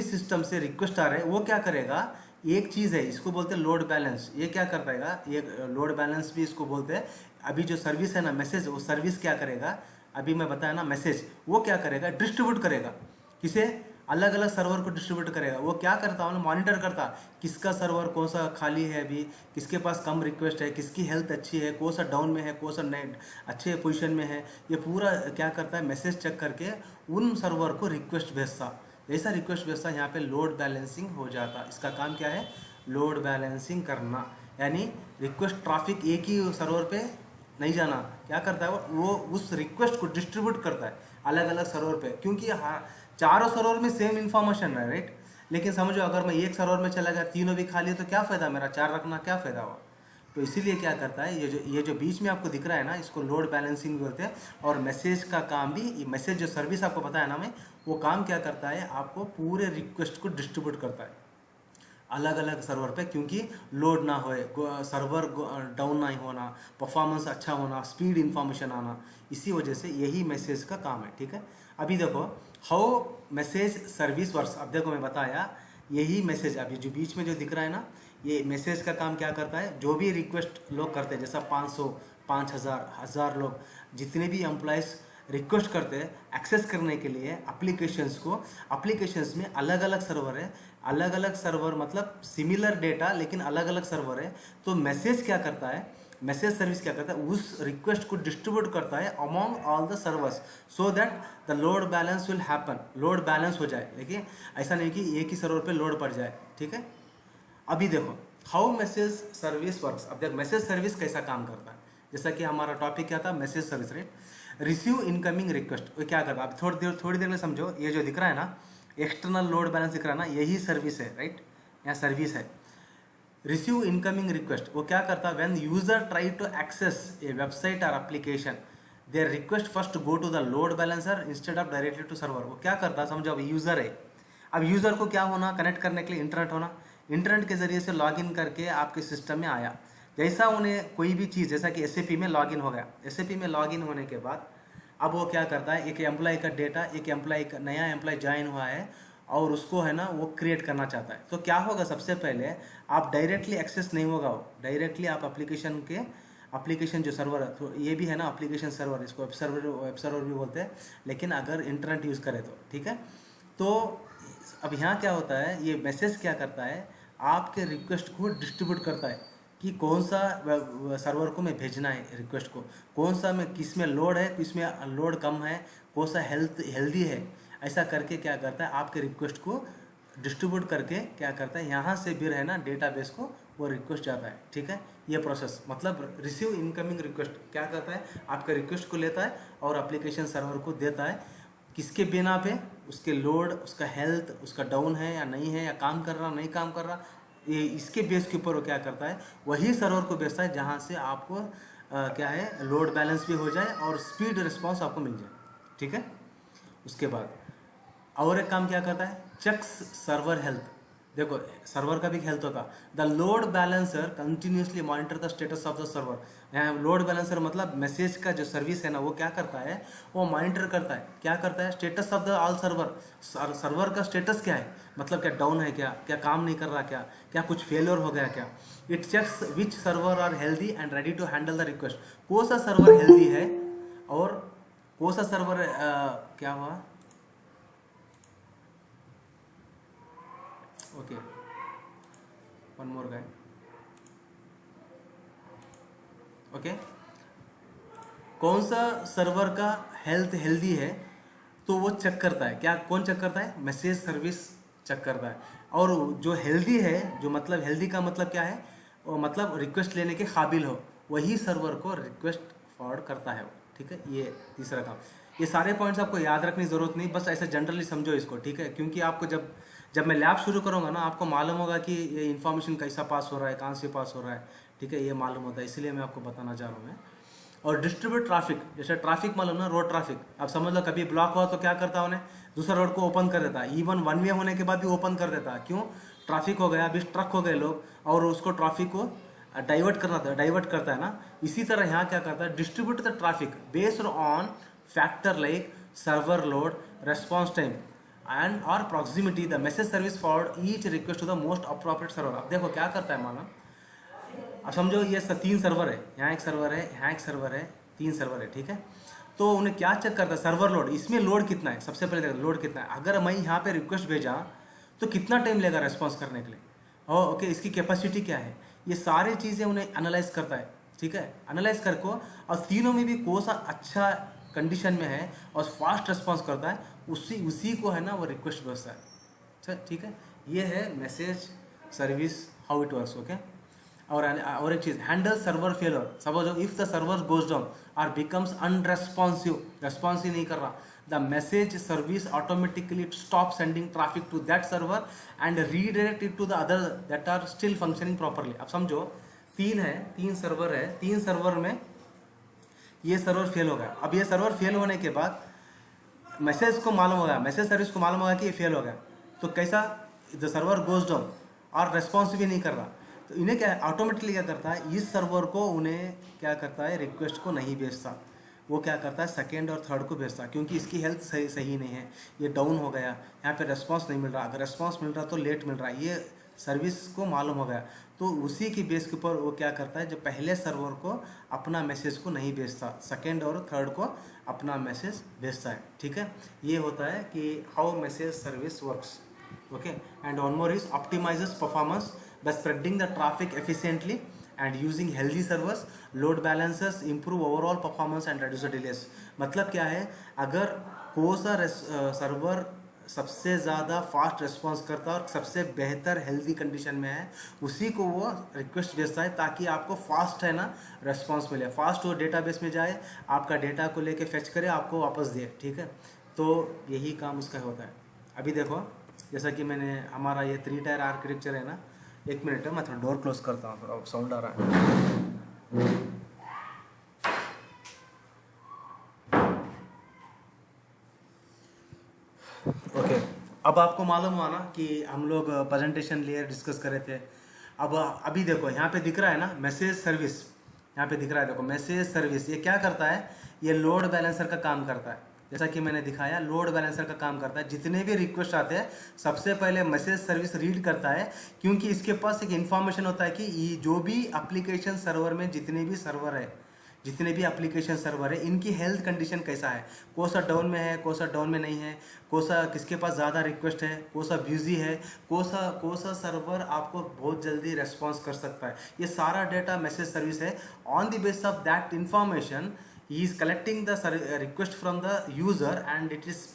सिस्टम से रिक्वेस्ट आ रहे हैं वो क्या करेगा, एक चीज़ है इसको बोलते हैं लोड बैलेंस। ये क्या करता है, ये लोड बैलेंस भी इसको बोलते हैं। अभी जो सर्विस है ना मैसेज, वो सर्विस क्या करेगा, अभी मैं बताया ना मैसेज, वो क्या करेगा, डिस्ट्रीब्यूट करेगा, किसे, अलग अलग सर्वर को डिस्ट्रीब्यूट करेगा। वो क्या करता है, मॉनिटर करता किसका सर्वर कौन सा खाली है, अभी किसके पास कम रिक्वेस्ट है, किसकी हेल्थ अच्छी है, कौन सा डाउन में है, कौन सा नेट अच्छे पोजीशन में है, ये पूरा क्या करता है मैसेज चेक करके उन सर्वर को रिक्वेस्ट भेजता। जैसा रिक्वेस्ट भेजता यहाँ पे लोड बैलेंसिंग हो जाता। इसका काम क्या है, लोड बैलेंसिंग करना, यानी रिक्वेस्ट ट्रैफिक एक ही सर्वर पे नहीं जाना, क्या करता है वो उस रिक्वेस्ट को डिस्ट्रीब्यूट करता है अलग अलग सर्वर पे, क्योंकि हाँ चारों सर्वर में सेम इन्फॉर्मेशन है, राइट। लेकिन समझो अगर मैं एक सर्वर में चला गया, तीनों भी खाली है, तो क्या फ़ायदा मेरा 4 रखना, क्या फ़ायदा हुआ। तो इसीलिए क्या करता है, ये जो बीच में आपको दिख रहा है ना, इसको लोड बैलेंसिंग बोलते हैं। और मैसेज का काम भी, ये मैसेज जो सर्विस आपको बताया ना मैं, वो काम क्या करता है, आपको पूरे रिक्वेस्ट को डिस्ट्रीब्यूट करता है अलग अलग सर्वर पे, क्योंकि लोड ना होए, सर्वर डाउन नहीं होना, परफॉर्मेंस अच्छा होना, स्पीड इंफॉर्मेशन आना, इसी वजह से यही मैसेज का काम है। ठीक है। अभी देखो हाउ मैसेज सर्विस वर्क्स। अब देखो मैं बताया यही मैसेज, अभी जो बीच में जो दिख रहा है ना, ये मैसेज का काम क्या करता है, जो भी रिक्वेस्ट लोग करते हैं, जैसा 500 5000 1000 लोग जितने भी एम्प्लॉयज़ रिक्वेस्ट करते हैं एक्सेस करने के लिए एप्लीकेशंस को, एप्लीकेशंस में अलग अलग सर्वर है, अलग अलग सर्वर मतलब सिमिलर डेटा लेकिन अलग अलग सर्वर है। तो मैसेज क्या करता है, मैसेज सर्विस क्या करता है, उस रिक्वेस्ट को डिस्ट्रीब्यूट करता है among all the servers, so that the load balance will happen, load balance हो जाए। देखिए ऐसा नहीं कि एक ही सर्वर पे लोड पड़ जाए। ठीक है। अभी देखो हाउ मैसेज सर्विस वर्क्स। अब देखो मैसेज सर्विस कैसा काम करता है, जैसा कि हमारा टॉपिक क्या था, message service, right. Receive incoming request, वो क्या करता है, आप थोड़ी देर में समझो। ये जो दिख रहा है ना, एक्सटर्नल लोड बैलेंस दिख रहा है ना, यही सर्विस है, राइट, यहाँ सर्विस है। रिसीव इनकमिंग रिक्वेस्ट, वो क्या करता है, when user try to access a website और application, there request first go to the load balancer instead of directly to server. वो क्या करता है, समझो अब यूज़र है, अब यूज़र को क्या होना, कनेक्ट करने के लिए इंटरनेट होना, इंटरनेट के ज़रिए से लॉगिन करके आपके सिस्टम में आया। जैसा उन्हें कोई भी चीज़, जैसा कि SAP में लॉगिन हो गया, SAP में लॉगिन होने के बाद अब वो क्या करता है, एक एम्प्लॉय का डेटा, एक एम्प्लॉय का नया एम्प्लॉय ज्वाइन हुआ है, और उसको है ना वो क्रिएट करना चाहता है। तो क्या होगा, सबसे पहले आप डायरेक्टली एक्सेस नहीं होगा, वो डायरेक्टली आप एप्लीकेशन जो सर्वर है, तो ये भी है ना एप्लीकेशन सर्वर, इसको वेब सर्वर भी बोलते हैं, लेकिन अगर इंटरनेट यूज़ करें तो ठीक है। तो अब यहाँ क्या होता है, ये मैसेज क्या करता है, आपके रिक्वेस्ट को डिस्ट्रीब्यूट करता है कि कौन सा सर्वर को मैं भेजना है रिक्वेस्ट को, कौन सा में किस में लोड है, किस में लोड कम है, कौन सा हेल्दी है, ऐसा करके क्या करता है आपके रिक्वेस्ट को डिस्ट्रीब्यूट करके क्या करता है, यहाँ से भी है ना डेटाबेस को वो रिक्वेस्ट जाता है। ठीक है, ये प्रोसेस मतलब रिसीव इनकमिंग रिक्वेस्ट क्या करता है, आपके रिक्वेस्ट को लेता है और एप्लीकेशन सर्वर को देता है, किसके बिना पे, उसके लोड, उसका हेल्थ, उसका डाउन है या नहीं है, या काम कर रहा नहीं काम कर रहा, ये इसके बेस के ऊपर वो क्या करता है, वही सर्वर को भेजता है जहाँ से आपको क्या है लोड बैलेंस भी हो जाए और स्पीड रिस्पॉन्स आपको मिल जाए। ठीक है, उसके बाद और एक काम क्या करता है, चेक्स सर्वर हेल्थ। देखो सर्वर का भी हेल्थ होता, the load balancer continuously monitor the status of the server. यहाँ लोड बैलेंसर मतलब मैसेज का जो सर्विस है ना, वो क्या करता है, वो मॉनिटर करता है, क्या करता है, status of the all server, server का स्टेटस क्या है, मतलब क्या डाउन है, क्या काम नहीं कर रहा, क्या कुछ फेलियर हो गया क्या। It checks which server are healthy and ready to handle the request, कौन सा सर्वर हेल्दी है और कौन सा सर्वर क्या हुआ, ओके वन मोर गाय, ओके कौन सा सर्वर का हेल्थ हेल्दी है, तो वो चेक करता है, क्या कौन चेक करता है, मैसेज सर्विस चेक करता है। और जो हेल्दी है, जो मतलब हेल्दी का मतलब क्या है, वो मतलब रिक्वेस्ट लेने के काबिल हो, वही सर्वर को रिक्वेस्ट फॉरवर्ड करता है वो। ठीक है, ये तीसरा काम। ये सारे पॉइंट्स आपको याद रखने की ज़रूरत नहीं, बस ऐसे जनरली समझो इसको। ठीक है, क्योंकि आपको जब मैं लैब शुरू करूँगा ना, आपको मालूम होगा कि ये इन्फॉर्मेशन कैसा पास हो रहा है, कहाँ से पास हो रहा है। ठीक है, ये मालूम होता है, इसलिए मैं आपको बताना चाह रहा हूँ मैं। और डिस्ट्रीब्यूट ट्रैफिक, जैसे ट्रैफिक मालूम ना, रोड ट्रैफिक, अब समझ लो कभी ब्लॉक हुआ तो क्या करता है, उन्हें दूसरा रोड को ओपन कर देता है, इवन वन वे होने के बाद भी ओपन कर देता है। क्यों, ट्रैफिक हो गया, अभी ट्रक हो गए लोग, और उसको ट्रैफिक को डाइवर्ट करता है ना। इसी तरह यहाँ क्या करता है, distribute the traffic based on factor like server load, response time and और proximity, the message service forward each request to the most appropriate server. अब देखो क्या करता है, माना अब समझो ये 3 सर्वर है, यहाँ एक सर्वर है, यहाँ एक सर्वर है, 3 सर्वर है। ठीक है, तो उन्हें क्या चेक करता है, सर्वर लोड, इसमें लोड कितना है, सबसे पहले देखो लोड कितना है। अगर मैं यहाँ पे रिक्वेस्ट भेजा तो कितना टाइम लेगा रेस्पॉन्स करने के लिए, और ओके इसकी कैपेसिटी क्या है, ये सारी चीज़ें उन्हें एनालाइज करता है। ठीक है, एनालाइज करके और तीनों में भी कौन सा अच्छा कंडीशन में है और फास्ट रिस्पॉन्स करता है, उसी को है ना वो रिक्वेस्ट भेजता है। अच्छा ठीक है, ये है message service how it works. Okay, और एक चीज़, handle server failure. Suppose if the server goes down और बिकम्स अनरेस्पॉन्सिव, रेस्पॉन्स ही नहीं कर रहा, the message service automatically stop sending traffic to that server and redirect it to the other that are still functioning properly. अब समझो 3 server है, 3 server में ये सर्वर फेल हो गया। अब ये सर्वर फेल होने के बाद मैसेज को मालूम होगा, मैसेज सर्विस को मालूम होगा कि ये फेल हो गया, तो कैसा, द सर्वर गोज डाउन और रेस्पॉन्स भी नहीं कर रहा, तो इन्हें क्या ऑटोमेटिकली क्या करता है, इस सर्वर को उन्हें क्या करता है, रिक्वेस्ट को नहीं भेजता, वो क्या करता है सेकेंड और थर्ड को भेजता, क्योंकि इसकी हेल्थ सही नहीं है, ये डाउन हो गया, यहाँ पे रेस्पॉन्स नहीं मिल रहा, अगर रेस्पॉन्स मिल रहा तो लेट मिल रहा है, ये सर्विस को मालूम हो गया। तो उसी की बेस के ऊपर वो क्या करता है, जो पहले सर्वर को अपना मैसेज को नहीं भेजता, सेकेंड और थर्ड को अपना मैसेज भेजता है। ठीक है, ये होता है कि how message service works. Okay, and one more is optimizes performance by spreading the traffic efficiently and using healthy servers, load balancers improve overall performance and reduce the delays। मतलब क्या है, अगर कौन सा सर्वर सबसे ज़्यादा फास्ट रिस्पॉन्स करता है और सबसे बेहतर हेल्दी कंडीशन में है, उसी को वो रिक्वेस्ट भेजता है, ताकि आपको फास्ट है ना रिस्पॉन्स मिले, फास्ट वो डेटाबेस में जाए, आपका डेटा को लेके फेच करे, आपको वापस दे। ठीक है, तो यही काम उसका होता है। अभी देखो जैसा कि मैंने, हमारा ये 3 टायर आर्किटेक्चर है ना, 1 मिनट है, मैं थोड़ा डोर क्लोज करता हूँ, थोड़ा साउंड आ रहा है। ओके, अब आपको मालूम हुआ ना कि हम लोग प्रेजेंटेशन लेयर डिस्कस कर रहे थे। अब अभी देखो यहाँ पे दिख रहा है ना मैसेज सर्विस, यहाँ पे दिख रहा है, देखो मैसेज सर्विस ये क्या करता है, ये लोड बैलेंसर का काम करता है। जैसा कि मैंने दिखाया, लोड बैलेंसर का काम करता है। जितने भी रिक्वेस्ट आते हैं सबसे पहले मैसेज सर्विस रीड करता है, क्योंकि इसके पास एक इन्फॉर्मेशन होता है कि ये जो भी एप्लीकेशन सर्वर में जितने भी सर्वर है, जितने भी एप्लीकेशन सर्वर है, इनकी हेल्थ कंडीशन कैसा है, कौन सा डाउन में है, कौन सा डाउन में नहीं है, कौन सा किसके पास ज़्यादा रिक्वेस्ट है, कौन सा बिजी है, कौन सा सर्वर आपको बहुत जल्दी रेस्पॉन्स कर सकता है। ये सारा डेटा मैसेज सर्विस है। On the base of that information he is collecting the request from the user and it is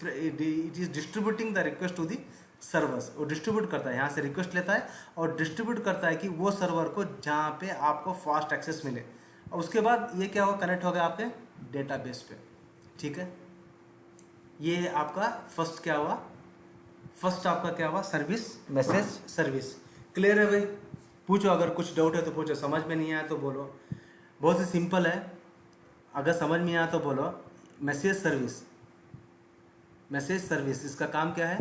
distributing the request to the servers। वो डिस्ट्रीब्यूट करता है, यहाँ से रिक्वेस्ट लेता है और डिस्ट्रीब्यूट करता है कि वो सर्वर को जहाँ पे आपको फास्ट एक्सेस मिले। और उसके बाद ये क्या होगा, कनेक्ट होगा आपके डेटाबेस पे। ठीक है, ये आपका फर्स्ट क्या हुआ, फर्स्ट आपका क्या हुआ, सर्विस, मैसेज सर्विस। क्लियर है भाई? पूछो, अगर कुछ डाउट है तो पूछो, समझ में नहीं आया तो बोलो। बहुत ही सिंपल है, अगर समझ में आया तो बोलो। मैसेज सर्विस, मैसेज सर्विस इसका काम क्या है,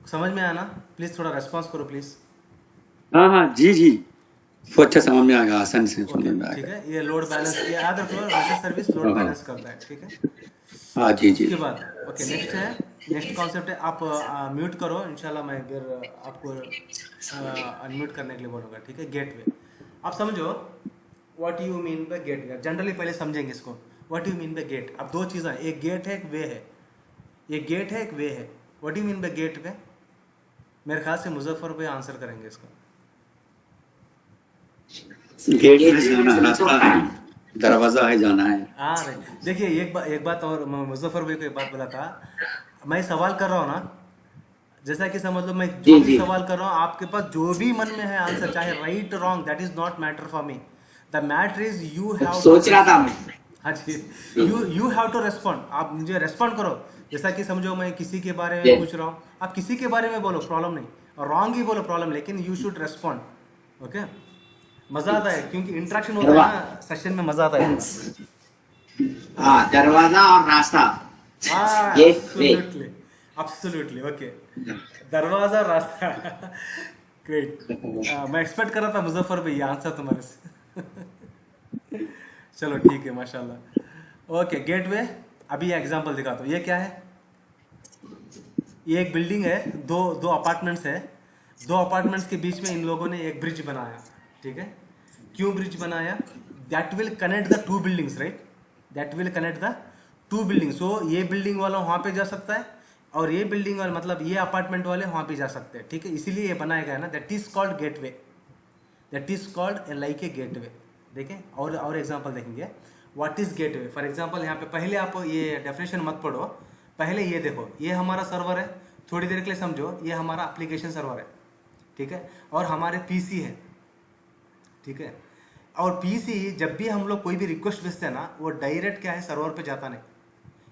समझ में आया ना? प्लीज़ थोड़ा रेस्पॉन्स करो प्लीज़। हाँ हाँ जी जी, वो अच्छा समझ में आ गया, आसानी से समझ में आ ठीक गया। है, ये लोड बैलेंस, ये याद रखो, मैसेज सर्विस लोड बैलेंस करता है। ठीक है, हाँ जी जी। उसके बाद ओके, नेक्स्ट है, नेक्स्ट कॉन्सेप्ट है, आप म्यूट करो, इंशाल्लाह मैं फिर आपको अनम्यूट करने के लिए बोलूँगा। ठीक है, गेटवे, आप समझो what you mean by gate. Generally पहले समझेंगे इसको, what you mean by gate. अब दो चीज़ें, एक गेट है, एक वे है। ये गेट है, एक वे है। What you mean by gateway? मेरे ख्याल से मुजफ्फर भाई आंसर करेंगे इसको। गेट में जाना, रास्ता है, दरवाजा है, जाना है। हाँ राइट। देखिए एक बात और, मैं मुजफ्फर भाई को एक बात बोला था, मैं सवाल कर रहा हूँ ना, जैसा कि समझ लो मैं जो भी सवाल कर रहा हूँ, आपके पास जो भी मन में है आंसर, चाहे right wrong, that is not matter for me. The matter is you have, सोच रहा था मैं। हाँ जी, यू हैव टू रेस्पॉन्ड। आप मुझे रेस्पॉन्ड करो। जैसा कि समझो मैं किसी के बारे में पूछ रहा हूँ, आप किसी के बारे में बोलो, प्रॉब्लम नहीं, और रॉन्ग ही बोलो, प्रॉब्लम, लेकिन यू शुड रेस्पॉन्ड। ओके, मजा आता है क्योंकि इंटरेक्शन होता है ना, सेशन में मजा आता है। हाँ, दरवाजा और रास्ता। एब्सोल्युटली, एब्सोल्युटली, ओके, दरवाजा रास्ता। ग्रेट, मैं एक्सपेक्ट कर रहा था मुजफ्फर भाई ये आंसर तुम्हारे से। चलो ठीक है, माशाल्लाह। ओके, गेटवे, अभी ये एग्जांपल दिखाता हूँ। ये क्या है, ये एक बिल्डिंग है, दो अपार्टमेंट्स है। दो अपार्टमेंट्स के बीच में इन लोगों ने एक ब्रिज बनाया। ठीक है, क्यों ब्रिज बनाया? That will connect the two buildings, right, that will connect the two buildings. So ये बिल्डिंग वाला वहाँ पे जा सकता है और ये बिल्डिंग वाले, मतलब ये अपार्टमेंट वाले वहाँ पे जा सकते हैं। ठीक है, इसीलिए ये बनाया गया है ना, that is called gateway, that is called like a gateway. देखें और एग्जांपल देखेंगे, what is gateway. For example यहाँ पे पहले आप ये डेफिनेशन मत पढ़ो, पहले ये देखो, ये हमारा सर्वर है, थोड़ी देर के लिए समझो, ये हमारा एप्लीकेशन सर्वर है। ठीक है, और हमारे पीसी है। ठीक है, और पीसी जब भी हम लोग कोई भी रिक्वेस्ट भेजते हैं ना, वो डायरेक्ट क्या है, सर्वर पे जाता नहीं,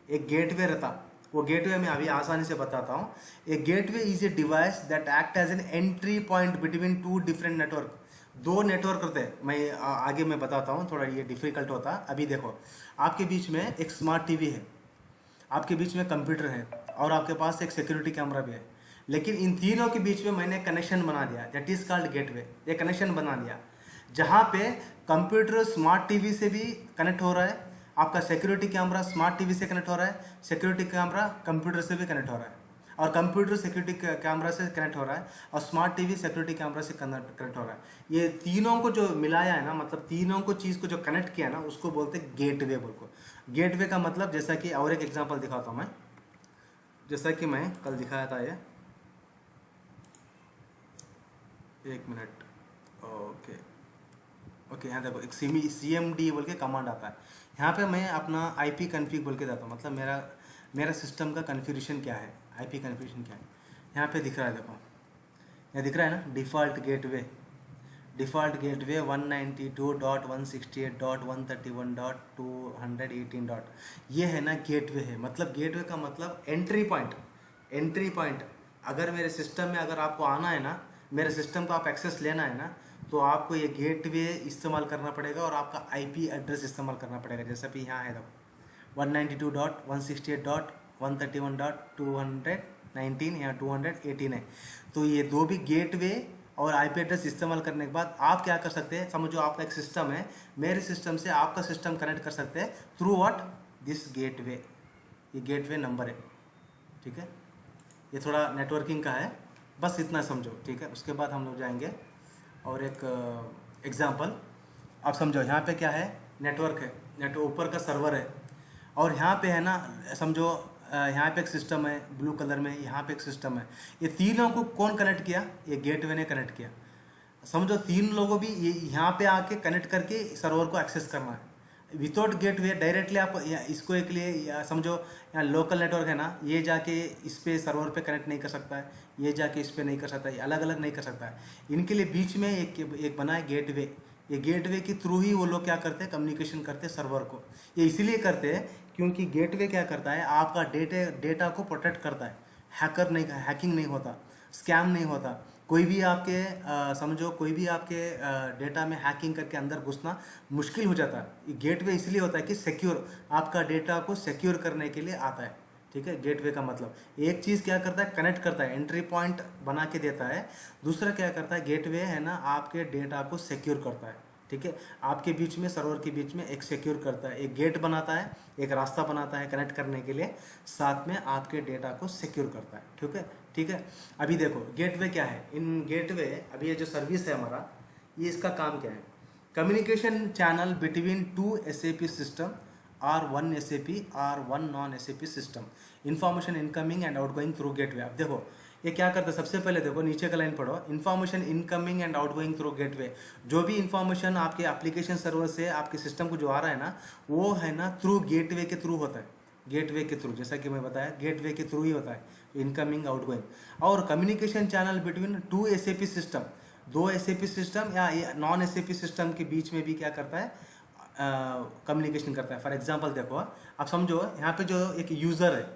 एक गेटवे रहता। वो गेटवे मैं अभी आसानी से बताता हूँ। A gateway is a device that act as an entry point between two different network. दो नेटवर्क होते हैं, मैं आगे मैं बताता हूँ, थोड़ा ये डिफिकल्ट होता है। अभी देखो, आपके बीच में एक स्मार्ट टीवी है, आपके बीच में कंप्यूटर है, और आपके पास एक सिक्योरिटी कैमरा भी है। लेकिन इन तीनों के बीच में मैंने कनेक्शन बना दिया, दैट इज कॉल्ड गेटवे। ये कनेक्शन बना दिया जहाँ पे कंप्यूटर स्मार्ट टीवी से भी कनेक्ट हो रहा है, आपका सिक्योरिटी कैमरा स्मार्ट टीवी से कनेक्ट हो रहा है, सिक्योरिटी कैमरा कंप्यूटर से भी कनेक्ट हो रहा है, और कंप्यूटर सिक्योरिटी कैमरा से कनेक्ट हो रहा है, और स्मार्ट टीवी सिक्योरिटी कैमरा से कनेक्ट हो रहा है। ये तीनों को जो मिलाया है ना, मतलब तीनों को चीज़ को जो कनेक्ट किया है ना, उसको बोलते हैं गेटवे। बोल को गेटवे का मतलब, जैसा कि और एक एग्जांपल दिखाता हूँ मैं, जैसा कि मैं कल दिखाया था ये, एक मिनट, ओके ओके, यहाँ देखो, एक CMD बोल के कमांड आता है। यहाँ पे मैं अपना IP कन्फिग बोल के जाता हूँ, मतलब मेरा सिस्टम का कन्फिगरेशन क्या है, IP कन्फिगरेशन क्या है। यहाँ पे दिख रहा है, देखो यहाँ दिख रहा है ना, डिफ़ॉल्ट गेटवे 192.168.131.218. ये है ना गेटवे है। मतलब गेटवे का मतलब एंट्री पॉइंट। अगर मेरे सिस्टम में अगर आपको आना है ना, मेरे सिस्टम को आप एक्सेस लेना है ना, तो आपको ये गेटवे इस्तेमाल करना पड़ेगा और आपका IP एड्रेस इस्तेमाल करना पड़ेगा। जैसा कि यहाँ है देखो 192.168.131.219 या 218 है। तो ये दो भी गेटवे और IP एड्रेस इस्तेमाल करने के बाद आप क्या कर सकते हैं, समझो आपका एक सिस्टम है, मेरे सिस्टम से आपका सिस्टम कनेक्ट कर सकते हैं थ्रू व्हाट, दिस गेटवे। ये गेटवे नंबर है, ठीक है। ये थोड़ा नेटवर्किंग का है, बस इतना समझो, ठीक है। उसके बाद हम लोग जाएंगे और एक एग्जांपल आप समझो। यहाँ पे क्या है, नेटवर्क है, नेटवर्क ऊपर का सर्वर है, और यहाँ पे है ना समझो, यहाँ पे एक सिस्टम है ब्लू कलर में, यहाँ पे एक सिस्टम है। ये तीनों को कौन कनेक्ट किया, ये गेटवे ने कनेक्ट किया। समझो तीन लोगों भी ये यहाँ पे आके कनेक्ट करके सर्वर को एक्सेस करना है। विदाउट गेटवे डायरेक्टली आप इसको एक लिए समझो, यहाँ लोकल नेटवर्क है ना, ये जाके इस पे सर्वर पे कनेक्ट नहीं कर सकता है, ये जाके इस पे नहीं कर सकता है, ये अलग अलग नहीं कर सकता है। इनके लिए बीच में एक बना है गेटवे। ये गेटवे के थ्रू ही वो लोग क्या करते हैं, कम्युनिकेशन करते हैं सर्वर को। ये इसीलिए करते हैं क्योंकि गेटवे क्या करता है, आपका डेटा को प्रोटेक्ट करता है। हैकिंग नहीं होता, स्कैम नहीं होता। कोई भी आपके समझो कोई भी आपके डेटा में हैकिंग करके अंदर घुसना मुश्किल हो जाता है। ये गेटवे इसलिए होता है कि सिक्योर, आपका डेटा को सिक्योर करने के लिए आता है, ठीक है। गेटवे का मतलब एक चीज़ क्या करता है, कनेक्ट करता है, एंट्री पॉइंट बना के देता है। दूसरा क्या करता है, गेटवे है ना, आपके डेटा को सिक्योर करता है, ठीक है। आपके बीच में सर्वर के बीच में एक सिक्योर करता है, एक गेट बनाता है, एक रास्ता बनाता है कनेक्ट करने के लिए, साथ में आपके डेटा को सिक्योर करता है, ठीक है, ठीक है। अभी देखो गेटवे क्या है, इन गेटवे अभी ये जो सर्विस है हमारा, ये इसका काम क्या है, communication channel between 2 SAP system और 1 SAP और 1 non SAP system, information incoming and outgoing through gateway. अब देखो ये क्या करता है, सबसे पहले देखो नीचे का लाइन पढ़ो, information incoming and outgoing through gateway. जो भी इन्फॉर्मेशन आपके एप्लीकेशन सर्वर से आपके सिस्टम को जो आ रहा है ना, वो है ना थ्रू गेटवे के थ्रू होता है, गेटवे के थ्रू, जैसा कि मैं बताया गेटवे के थ्रू ही होता है इनकमिंग आउटगोइंग। और communication channel between 2 SAP system, 2 SAP system या नॉन SAP सिस्टम के बीच में भी क्या करता है, कम्युनिकेशन करता है। फॉर एग्जांपल देखो, आप समझो यहाँ पे जो एक यूज़र है,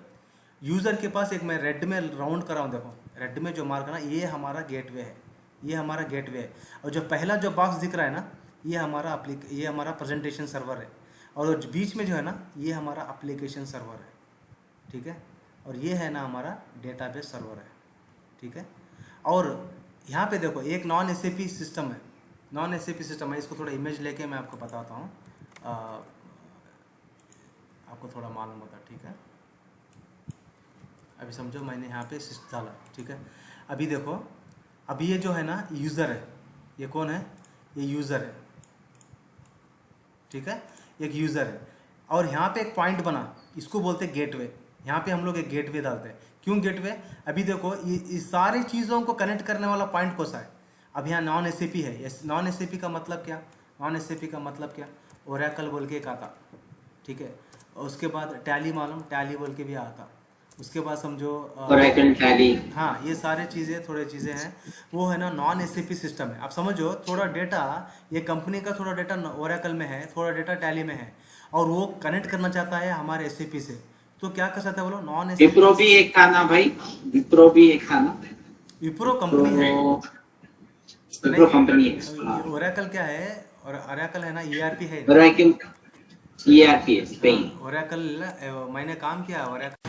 यूज़र के पास एक मैं रेड में राउंड कर रहा हूँ, देखो रेड में जो मार्क है ना, ये हमारा गेटवे है, ये हमारा गेटवे है। और जो पहला जो बॉक्स दिख रहा है ना, ये हमारा प्रेजेंटेशन सर्वर है, और जो बीच में जो है ना, ये हमारा एप्लीकेशन सर्वर है, ठीक है। और ये है ना हमारा डेटाबेस सर्वर है, ठीक है। और यहाँ पे देखो एक नॉन SAP सिस्टम है, नॉन SAP सिस्टम है, इसको थोड़ा इमेज लेके मैं आपको बताता हूँ, आपको थोड़ा मालूम होता, ठीक है। अभी समझो मैंने यहाँ पे सिस्टम डाला, ठीक है। अभी देखो, अभी ये जो है ना यूज़र है, ये कौन है, ये यूज़र है, ठीक है, एक यूज़र है। और यहाँ पे एक पॉइंट बना, इसको बोलते हैं गेटवे। यहाँ पे हम लोग एक गेटवे डालते हैं। क्यों गेटवे, अभी देखो ये सारी चीज़ों को कनेक्ट करने वाला पॉइंट कौन सा है। अब यहाँ नॉन SAP है, नॉन SAP का मतलब क्या, नॉन SAP का मतलब क्या, ओरेकल बोल के एक आता, ठीक है। और उसके बाद टैली मालूम, टैली बोल के भी आता। उसके बाद समझो ओरेकल, टैली, हाँ, ये सारे चीज़ें थोड़े चीज़ें हैं, वो है ना नॉन SAP सिस्टम है। आप समझो थोड़ा डेटा, ये कंपनी का थोड़ा डेटा ओरेकल में है, थोड़ा डेटा टैली में है, और वो कनेक्ट करना चाहता है हमारे SAP से, तो क्या कर सकता है बोलो, नॉन SAP। विप्रो भी एक था ना भाई, विप्रो भी एक था ना, विप्रो कंपनी है, विप्रो कंपनी है। ओरेकल क्या है, और ओरेकल है ना ERP है, ओरेकल ERP है स्पेन। ओरेकल मैंने काम किया ओरेकल।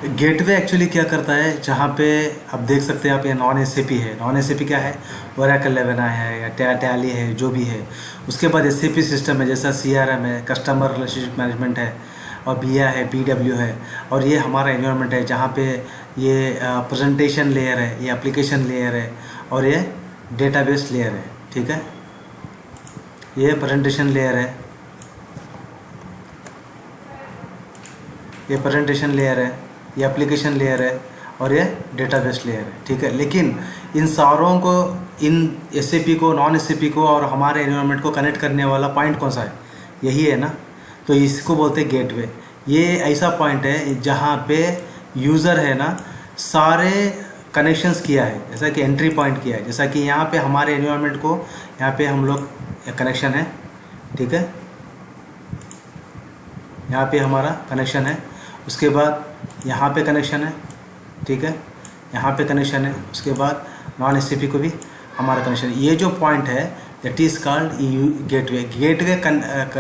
गेटवे एक्चुअली क्या करता है, जहाँ पे आप देख सकते हैं आप, ये नॉन SAP है। नॉन SAP क्या है, ओरेकल 11 है या टैली है, जो भी है। उसके बाद SAP सिस्टम है, जैसा CRM है, कस्टमर रिलेशनशिप मैनेजमेंट है, और BIA है, BW है। और ये हमारा एनवायरनमेंट है, जहाँ पे ये प्रेजेंटेशन लेयर है, ये एप्लीकेशन लेयर है, और ये डेटाबेस लेयर है, ठीक है। ये प्रेजेंटेशन लेयर है, ये प्रेजेंटेशन लेयर है, ये एप्लीकेशन लेयर है, और ये डेटाबेस लेयर है, ठीक है। लेकिन इन सारों को, इन SAP को, नॉन SAP को और हमारे एनवायरनमेंट को कनेक्ट करने वाला पॉइंट कौन सा है, यही है ना, तो इसको बोलते हैं गेटवे। ये ऐसा पॉइंट है जहाँ पे यूज़र है ना सारे कनेक्शंस किया है, जैसा कि एंट्री पॉइंट किया है, जैसा कि यहाँ पे हमारे एनवायरनमेंट को, यहाँ पे हम लोग कनेक्शन है, ठीक है, यहाँ पे हमारा कनेक्शन है। उसके बाद यहाँ पे कनेक्शन है, ठीक है, यहाँ पे कनेक्शन है। उसके बाद नॉन SAP को भी हमारा कनेक्शन है। ये जो पॉइंट है that is called gateway.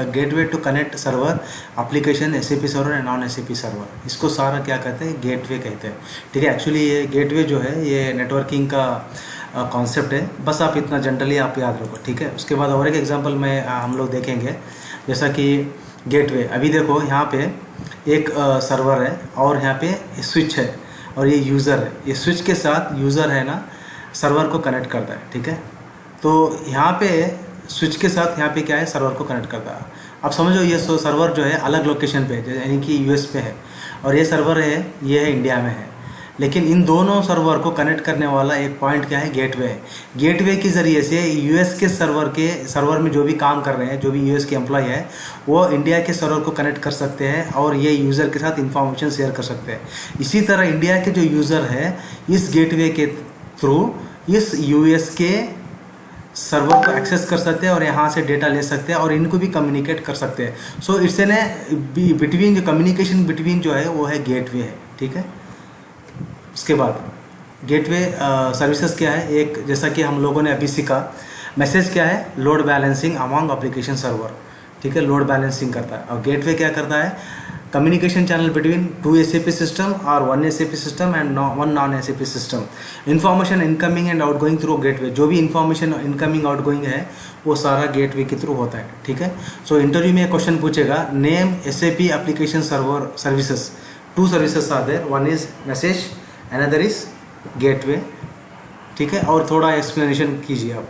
Gateway to connect server, application, SAP server and non SAP server, इसको सारा क्या कहते हैं, गेटवे कहते हैं, ठीक है। एक्चुअली ये गेटवे जो है ये नेटवर्किंग का कॉन्सेप्ट है, बस आप इतना जनरली आप याद रखो, ठीक है। उसके बाद और एक एग्जांपल में हम लोग देखेंगे, जैसा कि गेटवे। अभी देखो यहाँ पे एक सर्वर है और यहाँ पे स्विच है और ये यूज़र है। ये स्विच के साथ यूज़र है ना सर्वर को कनेक्ट करता है, ठीक है। तो यहाँ पे स्विच के साथ यहाँ पे क्या है, सर्वर को कनेक्ट करता है। अब समझो ये सर्वर जो है अलग लोकेशन पे है, यानी कि यूएस पे है, और ये सर्वर है ये है इंडिया में है। लेकिन इन दोनों सर्वर को कनेक्ट करने वाला एक पॉइंट क्या है, गेटवे है। गेटवे के ज़रिए से यूएस के सर्वर में जो भी काम कर रहे हैं, जो भी यूएस के एम्प्लॉय है, वो इंडिया के सर्वर को कनेक्ट कर सकते हैं और ये यूज़र के साथ इंफॉर्मेशन शेयर कर सकते हैं। इसी तरह इंडिया के जो यूज़र है इस गेटवे के थ्रू इस यूएस के सर्वर को एक्सेस कर सकते हैं और यहाँ से डेटा ले सकते हैं और इनको भी कम्युनिकेट कर सकते हैं। सो इट्स एन बिटवीन जो कम्युनिकेशन बिटवीन जो है वो है गेटवे है, ठीक है। उसके बाद गेटवे सर्विसेज क्या है, एक जैसा कि हम लोगों ने अभी सीखा, मैसेज क्या है, load balancing among application server, ठीक है, लोड बैलेंसिंग करता है। और गेटवे क्या करता है, communication channel between 2 SAP system और 1 SAP system and 1 non SAP system. Information incoming and outgoing through gateway, जो भी इन्फॉर्मेशन इनकमिंग आउटगोइंग है वो सारा गेटवे के थ्रू होता है, ठीक है। सो इंटरव्यू में क्वेश्चन पूछेगा, name SAP application server services. 2 services are there, one is message, another is gateway, ठीक है। और थोड़ा एक्सप्लेनेशन कीजिए आप।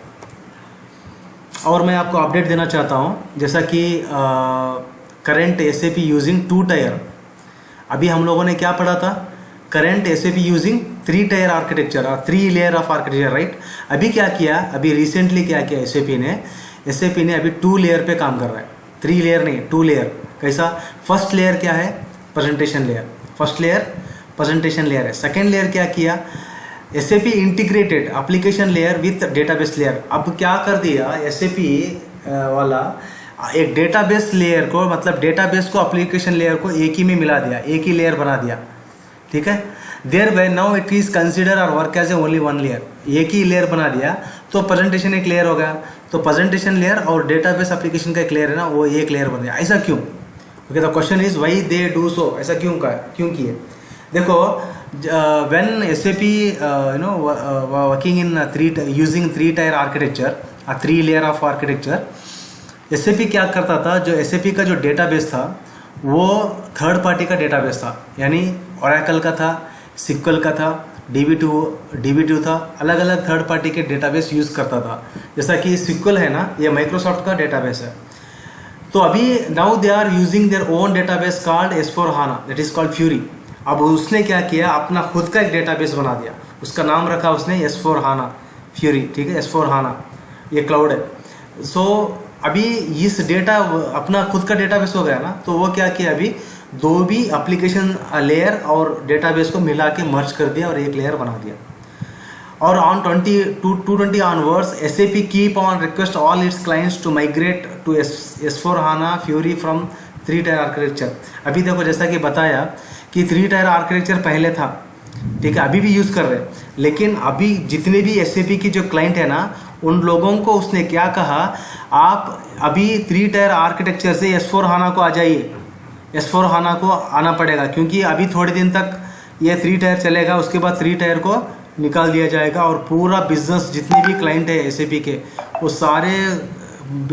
और मैं आपको अपडेट देना चाहता हूँ, जैसा कि करंट SAP यूजिंग 2 टायर। अभी हम लोगों ने क्या पढ़ा था, current SAP using 3 tier architecture और 3 लेयर ऑफ आर्किटेक्चर, राइट। अभी क्या किया, अभी रिसेंटली क्या किया SAP ने अभी 2 लेयर पे काम कर रहा है, 3 लेयर नहीं, 2 लेयर। कैसा, फर्स्ट लेयर क्या है, presentation layer, first layer presentation layer है। सेकेंड लेयर क्या किया, SAP integrated application layer with database layer. अब क्या कर दिया SAP वाला, एक डेटाबेस लेयर को, मतलब डेटाबेस को एप्लीकेशन लेयर को एक ही में मिला दिया, एक ही लेयर बना दिया, ठीक है। Thereby now it is consider और work as a only 1 layer, एक ही लेयर बना दिया तो प्रेजेंटेशन एक लेयर हो गया। तो प्रेजेंटेशन लेयर और डेटाबेस एप्लीकेशन का एक लेयर है ना, वो एक लेयर बन गया। ऐसा क्यों, okay, the question is why they do so, ऐसा क्यों किए। देखो, when SAP working in using 3 tier architecture, a 3 layer of architecture, SAP क्या करता था, जो SAP का जो डेटाबेस था वो थर्ड पार्टी का डेटाबेस था, यानी ओरेकल का था, SQL का था, DB2 था, अलग अलग थर्ड पार्टी के डेटाबेस यूज़ करता था। जैसा कि SQL है ना, ये माइक्रोसॉफ्ट का डेटाबेस है। तो अभी now they are using their own database called S/4HANA, that is called Fiori. अब उसने क्या किया, अपना खुद का एक डेटाबेस बना दिया, उसका नाम रखा उसने S/4HANA फ्यूरी, ठीक है, S/4HANA ये क्लाउड है। सो अभी इस डेटा अपना खुद का डेटाबेस हो गया ना, तो वो क्या किया, अभी 2 भी एप्लीकेशन लेयर और डेटाबेस को मिला के मर्ज कर दिया और एक लेयर बना दिया। और on 220 onwards SAP keep on request all its clients to migrate to S/4HANA fury from 3 tier architecture. अभी देखो, जैसा कि बताया कि 3 tier आर्किटेक्चर पहले था, ठीक है, अभी भी यूज़ कर रहे हैं। लेकिन अभी जितने भी SAP की जो क्लाइंट है ना, उन लोगों को उसने क्या कहा, आप अभी 3 tier आर्किटेक्चर से S/4HANA को आ जाइए, S/4HANA को आना पड़ेगा, क्योंकि अभी थोड़े दिन तक ये 3 tier चलेगा, उसके बाद 3 tier को निकाल दिया जाएगा और पूरा बिजनेस जितने भी क्लाइंट है SAP के, वो सारे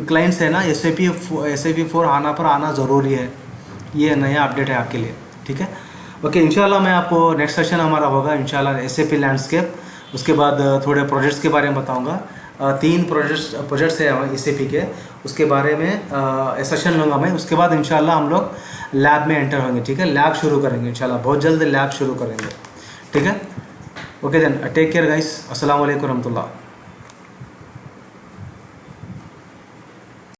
क्लाइंट्स है ना SAP 4HANA पर आना ज़रूरी है। ये नया अपडेट है आपके लिए, ठीक है। ओके, इंशाल्लाह मैं आपको नेक्स्ट सेशन हमारा होगा इंशाल्लाह SAP लैंडस्केप, उसके बाद थोड़े प्रोजेक्ट्स के बारे में बताऊंगा। 3 प्रोजेक्ट्स है SAP के, उसके बारे में सेशन लूँगा मैं। उसके बाद इंशाल्लाह हम लोग लैब में एंटर होंगे, ठीक है, लैब शुरू करेंगे इंशाल्लाह, बहुत जल्द लैब शुरू करेंगे, ठीक है। Okay then, take care guys, अस्सलाम वालेकुम रहमतुल्लाह।